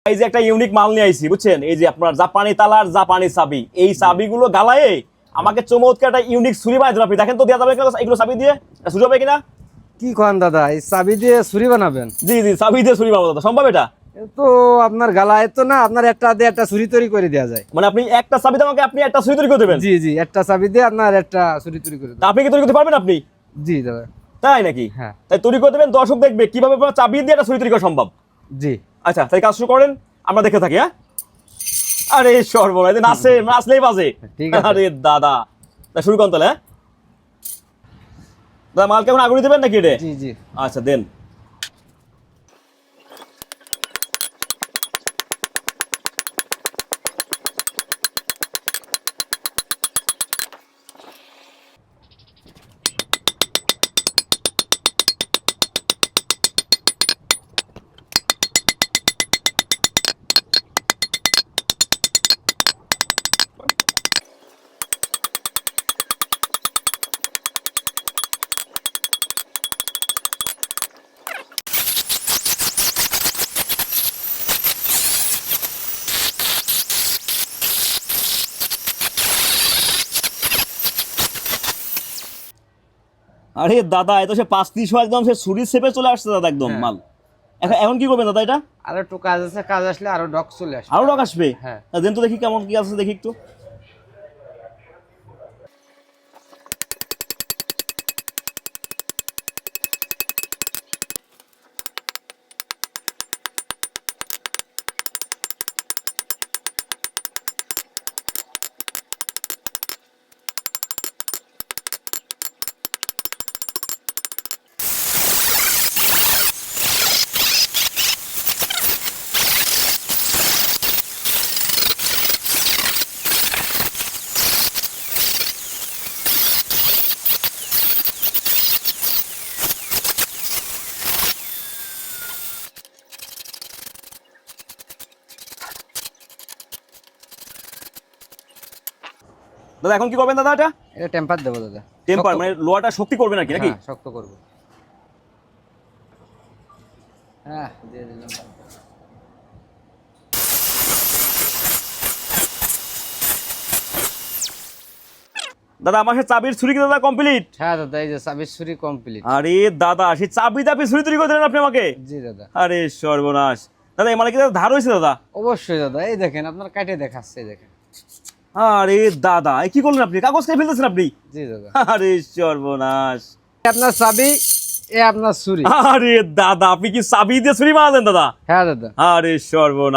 এই যে একটা ইউনিক মাল নিয়ে আইছি বুঝছেন, এই যে আপনার জাপানি তালার জাপানি চাবি, এই চাবিগুলো গালায়ে আমাকে চমৎকার একটা ইউনিক ছুরি বানাই দেন আপনি। দেখেন তো দেওয়া যাবে কিনা এগুলো চাবি দিয়ে, ছুরি হবে কিনা? কি কন দাদা, এই চাবি দিয়ে ছুরি বানাবেন? জি জি, চাবি দিয়ে ছুরি বানাবো দাদা, সম্ভব এটা? এ তো আপনার গালায় তো না, আপনার একটা দিয়ে একটা ছুরি তৈরি করে দেওয়া যায়। মানে আপনি একটা চাবি দিয়ে আমাকে আপনি একটা ছুরি তৈরি করে দেবেন? জি জি, একটা চাবি দিয়ে আপনার একটা ছুরি তৈরি করে তা দেবেন। আপনি কি তৈরি করতে পারবেন আপনি? জি দাদা। তাই নাকি? হ্যাঁ। তাই তৈরি করে দেবেন, দর্শক দেখবে কিভাবে আপনার চাবি দিয়ে একটা ছুরি তৈরি করা সম্ভব। জি। আচ্ছা তাই কাজ শুরু করেন, আমরা দেখে থাকি। হ্যাঁ, আরে সর্বনাশ, নাচে নাচলেই বাজে। ঠিক আছে। আরে দাদা, তা শুরু করেন তাহলে। হ্যাঁ দাদা, মাল কেমন আগুন দিবেন নাকি রে? জি জি। আচ্ছা দেন। আরে দাদা, এ তো সে 5-3 একদম সে ছুরির শেপে চলে আসছে দাদা একদম হ্যাঁ। মাল। এখন এখন কি করবেন দাদা এটা? আর একটু কাজ আছে, কাজ আসলে আরো ডক চলে আসবে। আরো লোক আসবে? হ্যাঁ। তা দেন তো দেখি কেমন কি আছে, দেখি একটু। দাদা এখন কি করবেন দাদা এটা? এটা টেম্পার দেবো দাদা। টেম্পার শক্ত- মানে লোহাটা শক্তি করবে নাকি নাকি? হ্যাঁ, শক্ত করবো। হ্যাঁ, দিয়ে দিলাম। দাদা আমার সে চাবির ছুরি কি দাদা কমপ্লিট? হ্যাঁ দাদা, এই যে চাবির ছুরি কমপ্লিট। আরে দাদা, সেই চাবি দাবি ছুরি তৈরি করে দিলেন আপনি আমাকে? জি দাদা। আরে সর্বনাশ দাদা, এই মানে কি দাদা ধার হয়েছে দাদা? অবশ্যই দাদা, এই দেখেন আপনার কাটে দেখাচ্ছে, এই দেখেন। আরে দাদা, এই কি করলেন আপনি? কাগজ খেয়ে ফেলতেছেন আপনি? জি দাদা। আরে সর্বনাশ। আপনার চাবি, এ আপনার ছুরি। আরে দাদা, আপনি কি চাবি দিয়ে ছুরি বানালেন দাদা? হ্যাঁ দাদা। আরে সর্বনাশ।